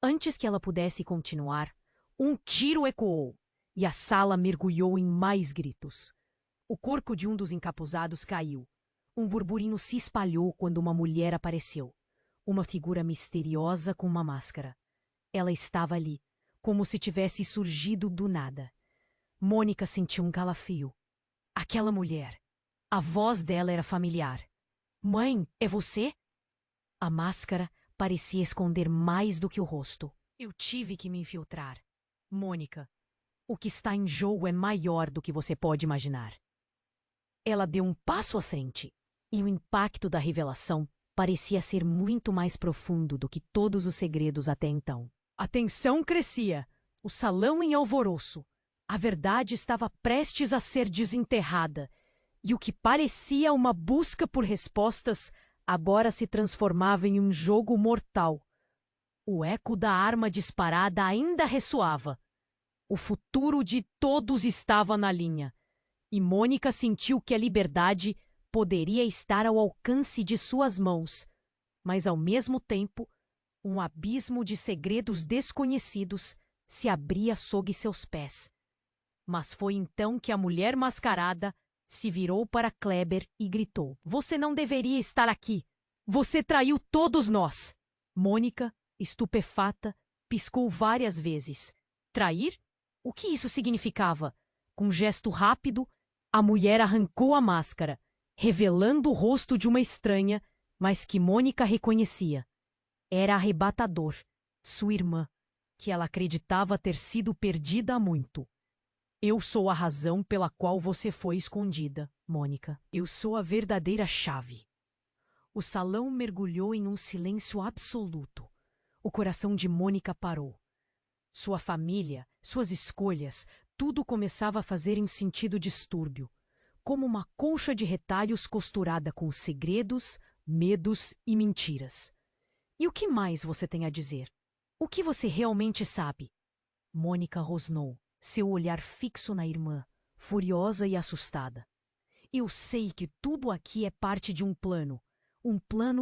Antes que ela pudesse continuar, um tiro ecoou e a sala mergulhou em mais gritos. O corpo de um dos encapuzados caiu. Um burburinho se espalhou quando uma mulher apareceu. Uma figura misteriosa com uma máscara. Ela estava ali, como se tivesse surgido do nada. Mônica sentiu um calafrio. Aquela mulher. A voz dela era familiar. Mãe, é você? A máscara parecia esconder mais do que o rosto. Eu tive que me infiltrar. Mônica, o que está em jogo é maior do que você pode imaginar. Ela deu um passo à frente, e o impacto da revelação parecia ser muito mais profundo do que todos os segredos até então. A tensão crescia, o salão em alvoroço. A verdade estava prestes a ser desenterrada, e o que parecia uma busca por respostas agora se transformava em um jogo mortal. O eco da arma disparada ainda ressoava. O futuro de todos estava na linha, e Mônica sentiu que a liberdade poderia estar ao alcance de suas mãos, mas ao mesmo tempo, um abismo de segredos desconhecidos se abria sob seus pés. Mas foi então que a mulher mascarada se virou para Kleber e gritou: Você não deveria estar aqui! Você traiu todos nós! Mônica, estupefata, piscou várias vezes. Trair? O que isso significava? Com um gesto rápido, a mulher arrancou a máscara, revelando o rosto de uma estranha, mas que Mônica reconhecia. Era arrebatador, sua irmã, que ela acreditava ter sido perdida há muito. Eu sou a razão pela qual você foi escondida, Mônica. Eu sou a verdadeira chave. O salão mergulhou em um silêncio absoluto. O coração de Mônica parou. Sua família, suas escolhas, tudo começava a fazer um sentido distúrbio, como uma colcha de retalhos costurada com segredos, medos e mentiras. E o que mais você tem a dizer? O que você realmente sabe? Mônica rosnou, seu olhar fixo na irmã, furiosa e assustada. Eu sei que tudo aqui é parte de um plano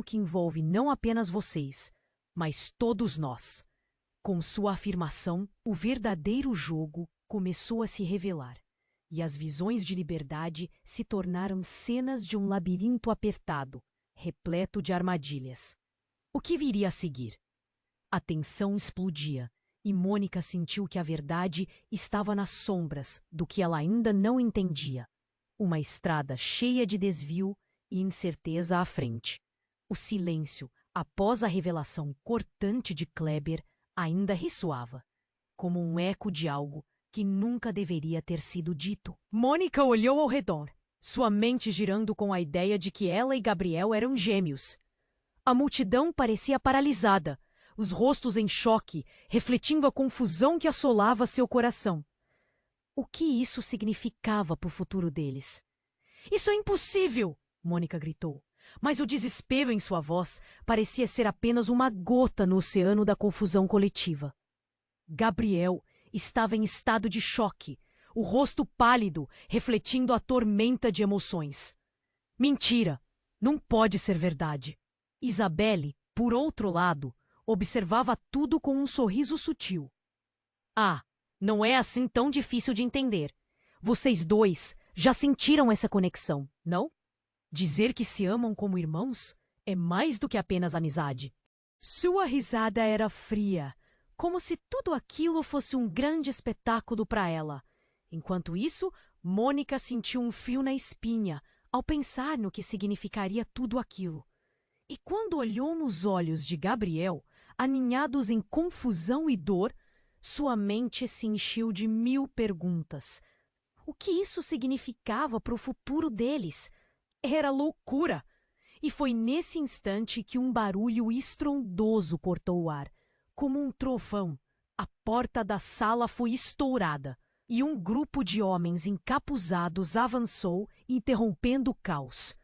que envolve não apenas vocês, mas todos nós. Com sua afirmação, o verdadeiro jogo começou a se revelar, e as visões de liberdade se tornaram cenas de um labirinto apertado, repleto de armadilhas. O que viria a seguir? A tensão explodia, e Mônica sentiu que a verdade estava nas sombras do que ela ainda não entendia. Uma estrada cheia de desvio e incerteza à frente. O silêncio, após a revelação cortante de Kleber, ainda ressoava, como um eco de algo que nunca deveria ter sido dito. Mônica olhou ao redor, sua mente girando com a ideia de que ela e Gabriel eram gêmeos. A multidão parecia paralisada, os rostos em choque, refletindo a confusão que assolava seu coração. O que isso significava para o futuro deles? Isso é impossível! Mônica gritou. Mas o desespero em sua voz parecia ser apenas uma gota no oceano da confusão coletiva. Gabriel estava em estado de choque, o rosto pálido, refletindo a tormenta de emoções. Mentira! Não pode ser verdade. Isabelle, por outro lado, observava tudo com um sorriso sutil. Ah, não é assim tão difícil de entender. Vocês dois já sentiram essa conexão, não? Dizer que se amam como irmãos é mais do que apenas amizade. Sua risada era fria, como se tudo aquilo fosse um grande espetáculo para ela. Enquanto isso, Mônica sentiu um frio na espinha ao pensar no que significaria tudo aquilo. E quando olhou nos olhos de Gabriel, aninhados em confusão e dor, sua mente se encheu de 1000 perguntas. O que isso significava para o futuro deles? Era loucura! E foi nesse instante que um barulho estrondoso cortou o ar. Como um trovão, a porta da sala foi estourada e um grupo de homens encapuzados avançou, interrompendo o caos.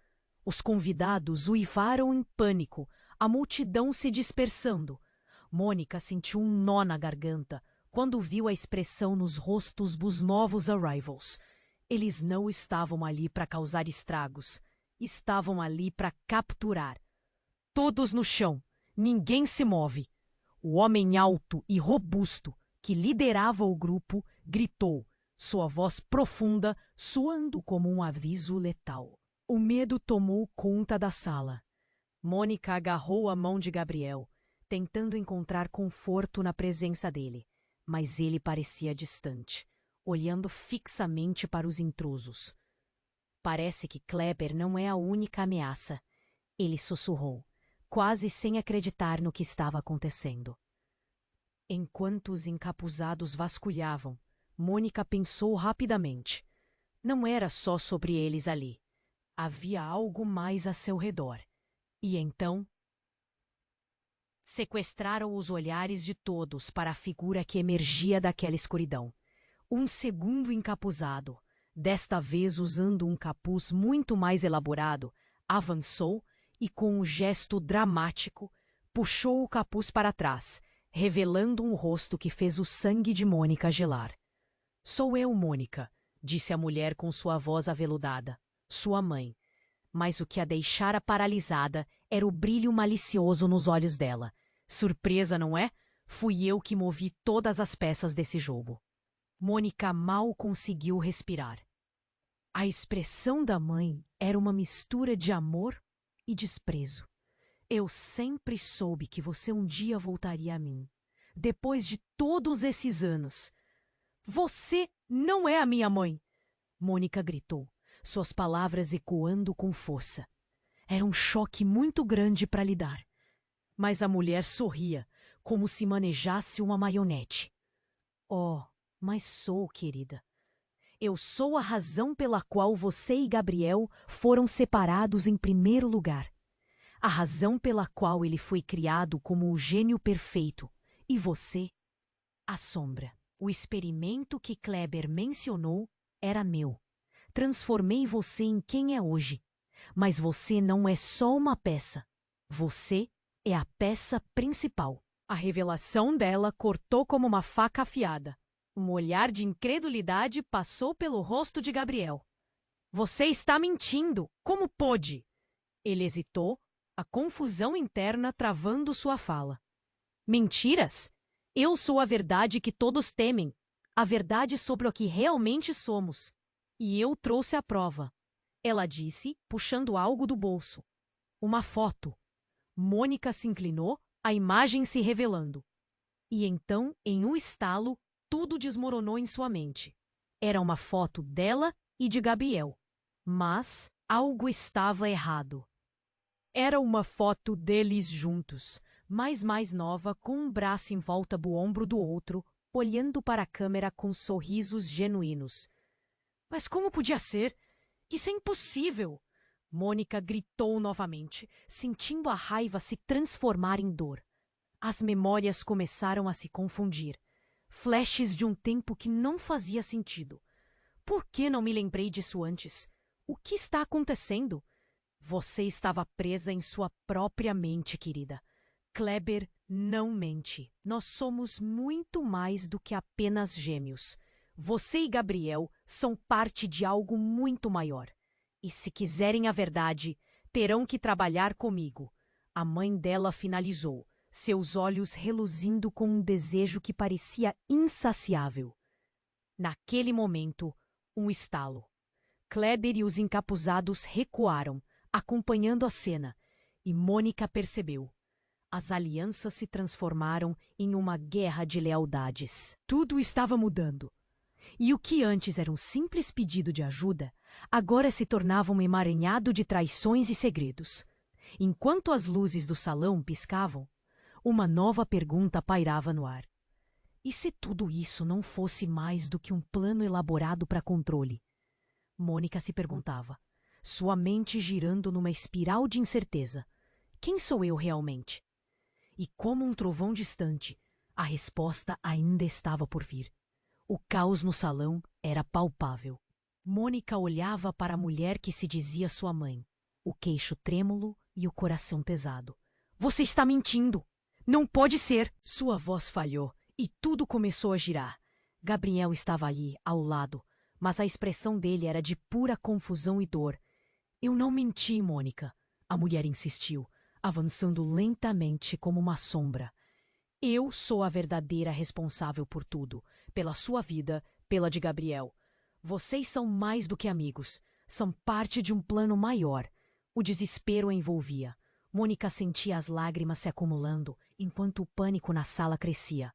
Os convidados uivaram em pânico, a multidão se dispersando. Mônica sentiu um nó na garganta quando viu a expressão nos rostos dos novos arrivals. Eles não estavam ali para causar estragos. Estavam ali para capturar. Todos no chão, ninguém se move. O homem alto e robusto que liderava o grupo gritou, sua voz profunda soando como um aviso letal. O medo tomou conta da sala. Mônica agarrou a mão de Gabriel, tentando encontrar conforto na presença dele, mas ele parecia distante. olhando fixamente para os intrusos. Parece que Kleber não é a única ameaça, ele sussurrou, quase sem acreditar no que estava acontecendo. Enquanto os encapuzados vasculhavam, Mônica pensou rapidamente. Não era só sobre eles ali. Havia algo mais a seu redor. E então, sequestraram os olhares de todos para a figura que emergia daquela escuridão. Um segundo encapuzado, desta vez usando um capuz muito mais elaborado, avançou e, com um gesto dramático, puxou o capuz para trás, revelando um rosto que fez o sangue de Mônica gelar. "Sou eu, Mônica", disse a mulher com sua voz aveludada, sua mãe. Mas o que a deixara paralisada era o brilho malicioso nos olhos dela. Surpresa, não é? Fui eu que movi todas as peças desse jogo. Mônica mal conseguiu respirar. A expressão da mãe era uma mistura de amor e desprezo. "Eu sempre soube que você um dia voltaria a mim. Depois de todos esses anos. Você não é a minha mãe!" Mônica gritou, suas palavras ecoando com força. Era um choque muito grande para lidar. Mas a mulher sorria, como se manejasse uma marionete. "Oh, mas sou, querida. Eu sou a razão pela qual você e Gabriel foram separados em primeiro lugar. A razão pela qual ele foi criado como o gênio perfeito. E você, a sombra. O experimento que Kleber mencionou era meu. Transformei você em quem é hoje. Mas você não é só uma peça. Você é a peça principal." A revelação dela cortou como uma faca afiada. Um olhar de incredulidade passou pelo rosto de Gabriel. "Você está mentindo! Como pôde?" Ele hesitou, a confusão interna travando sua fala. "Mentiras? Eu sou a verdade que todos temem. A verdade sobre o que realmente somos. E eu trouxe a prova." Ela disse, puxando algo do bolso. Uma foto. Mônica se inclinou, a imagem se revelando. E então, em um estalo, tudo desmoronou em sua mente. Era uma foto dela e de Gabriel. Mas algo estava errado. Era uma foto deles juntos, mas mais nova, com um braço em volta do ombro do outro, olhando para a câmera com sorrisos genuínos. "Mas como podia ser? Isso é impossível!" Mônica gritou novamente, sentindo a raiva se transformar em dor. As memórias começaram a se confundir. Flashes de um tempo que não fazia sentido. Por que não me lembrei disso antes? O que está acontecendo? Você estava presa em sua própria mente, querida. Kleber não mente. Nós somos muito mais do que apenas gêmeos. Você e Gabriel são parte de algo muito maior. E se quiserem a verdade, terão que trabalhar comigo. A mãe dela finalizou, seus olhos reluzindo com um desejo que parecia insaciável. Naquele momento, um estalo. Kleber e os encapuzados recuaram, acompanhando a cena, e Mônica percebeu. As alianças se transformaram em uma guerra de lealdades. Tudo estava mudando. E o que antes era um simples pedido de ajuda, agora se tornava um emaranhado de traições e segredos. Enquanto as luzes do salão piscavam, uma nova pergunta pairava no ar. E se tudo isso não fosse mais do que um plano elaborado para controle? Mônica se perguntava, sua mente girando numa espiral de incerteza. Quem sou eu realmente? E como um trovão distante, a resposta ainda estava por vir. O caos no salão era palpável. Mônica olhava para a mulher que se dizia sua mãe, o queixo trêmulo e o coração pesado. "Você está mentindo! Não pode ser!" Sua voz falhou e tudo começou a girar. Gabriel estava ali, ao lado, mas a expressão dele era de pura confusão e dor. "Eu não menti, Mônica", a mulher insistiu, avançando lentamente como uma sombra. "Eu sou a verdadeira responsável por tudo, pela sua vida, pela de Gabriel. Vocês são mais do que amigos, são parte de um plano maior." O desespero a envolvia. Mônica sentia as lágrimas se acumulando, enquanto o pânico na sala crescia.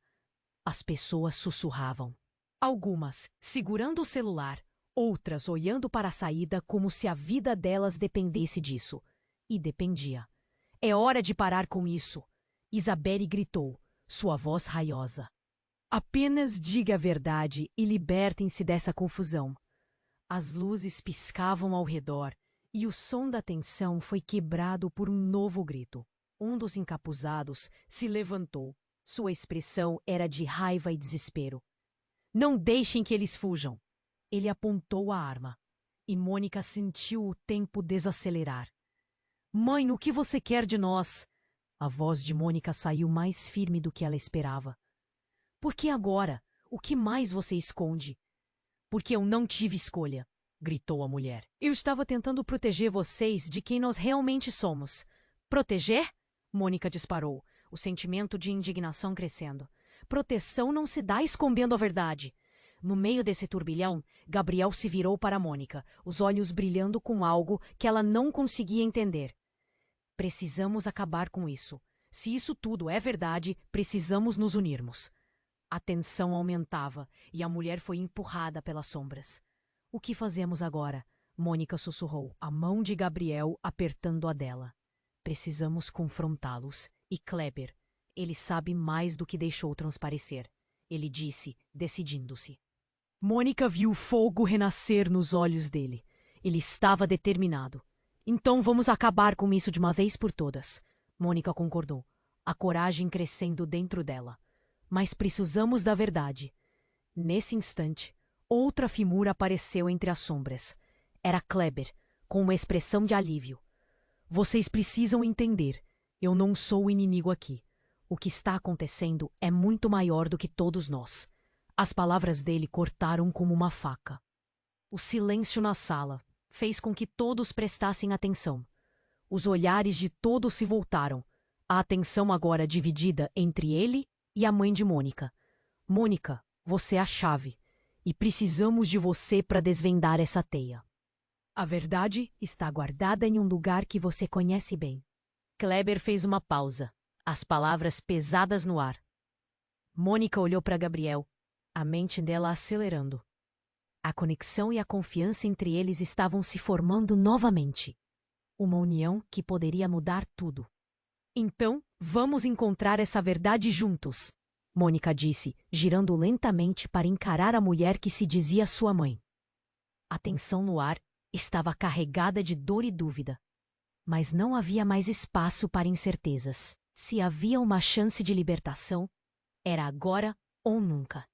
As pessoas sussurravam. Algumas segurando o celular, outras olhando para a saída como se a vida delas dependesse disso. E dependia. É hora de parar com isso, Isabelle gritou, sua voz raiosa. Apenas diga a verdade e libertem-se dessa confusão. As luzes piscavam ao redor e o som da tensão foi quebrado por um novo grito. Um dos encapuzados se levantou. Sua expressão era de raiva e desespero. Não deixem que eles fujam. Ele apontou a arma e Mônica sentiu o tempo desacelerar. Mãe, o que você quer de nós? A voz de Mônica saiu mais firme do que ela esperava. Por que agora? O que mais você esconde? Porque eu não tive escolha, gritou a mulher. Eu estava tentando proteger vocês de quem nós realmente somos. Proteger? Mônica disparou, o sentimento de indignação crescendo. Proteção não se dá escondendo a verdade. No meio desse turbilhão, Gabriel se virou para Mônica, os olhos brilhando com algo que ela não conseguia entender. Precisamos acabar com isso. Se isso tudo é verdade, precisamos nos unirmos. A tensão aumentava e a mulher foi empurrada pelas sombras. O que fazemos agora? Mônica sussurrou, a mão de Gabriel apertando a dela. Precisamos confrontá-los. E Kleber, ele sabe mais do que deixou transparecer. Ele disse, decidindo-se. Mônica viu o fogo renascer nos olhos dele. Ele estava determinado. Então vamos acabar com isso de uma vez por todas. Mônica concordou, a coragem crescendo dentro dela. Mas precisamos da verdade. Nesse instante, outra figura apareceu entre as sombras. Era Kleber, com uma expressão de alívio. Vocês precisam entender. Eu não sou o inimigo aqui. O que está acontecendo é muito maior do que todos nós. As palavras dele cortaram como uma faca. O silêncio na sala fez com que todos prestassem atenção. Os olhares de todos se voltaram, a atenção agora dividida entre ele e a mãe de Mônica. Mônica, você é a chave, e precisamos de você para desvendar essa teia. A verdade está guardada em um lugar que você conhece bem. Kleber fez uma pausa, as palavras pesadas no ar. Mônica olhou para Gabriel, a mente dela acelerando. A conexão e a confiança entre eles estavam se formando novamente. Uma união que poderia mudar tudo. Então, vamos encontrar essa verdade juntos, Mônica disse, girando lentamente para encarar a mulher que se dizia sua mãe. A tensão no ar estava carregada de dor e dúvida. Mas não havia mais espaço para incertezas. Se havia uma chance de libertação, era agora ou nunca.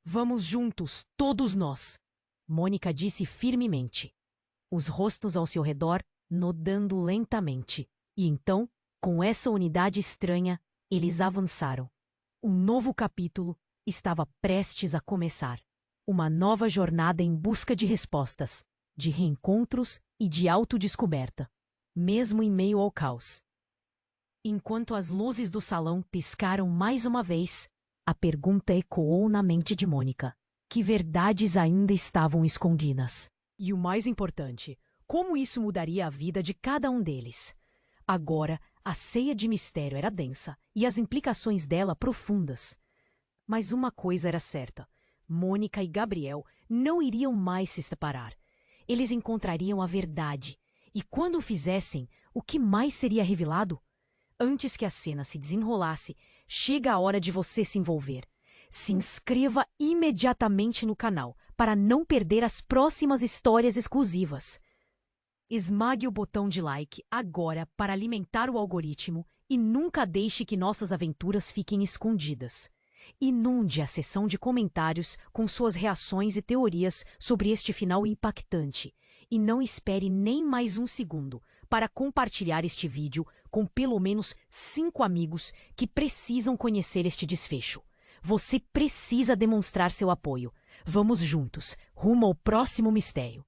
Vamos juntos, todos nós, Mônica disse firmemente. Os rostos ao seu redor nodando lentamente. E então, com essa unidade estranha, eles avançaram. Um novo capítulo estava prestes a começar. Uma nova jornada em busca de respostas, de reencontros e de autodescoberta, mesmo em meio ao caos. Enquanto as luzes do salão piscaram mais uma vez, a pergunta ecoou na mente de Mônica. Que verdades ainda estavam escondidas? E o mais importante, como isso mudaria a vida de cada um deles? Agora, a ceia de mistério era densa e as implicações dela profundas. Mas uma coisa era certa. Mônica e Gabriel não iriam mais se separar. Eles encontrariam a verdade. E quando o fizessem, o que mais seria revelado? Antes que a cena se desenrolasse, chega a hora de você se envolver. Se inscreva imediatamente no canal para não perder as próximas histórias exclusivas. Esmague o botão de like agora para alimentar o algoritmo e nunca deixe que nossas aventuras fiquem escondidas. Inunde a seção de comentários com suas reações e teorias sobre este final impactante. E não espere nem mais um segundo para compartilhar este vídeo com pelo menos 5 amigos que precisam conhecer este desfecho. Você precisa demonstrar seu apoio. Vamos juntos, rumo ao próximo mistério.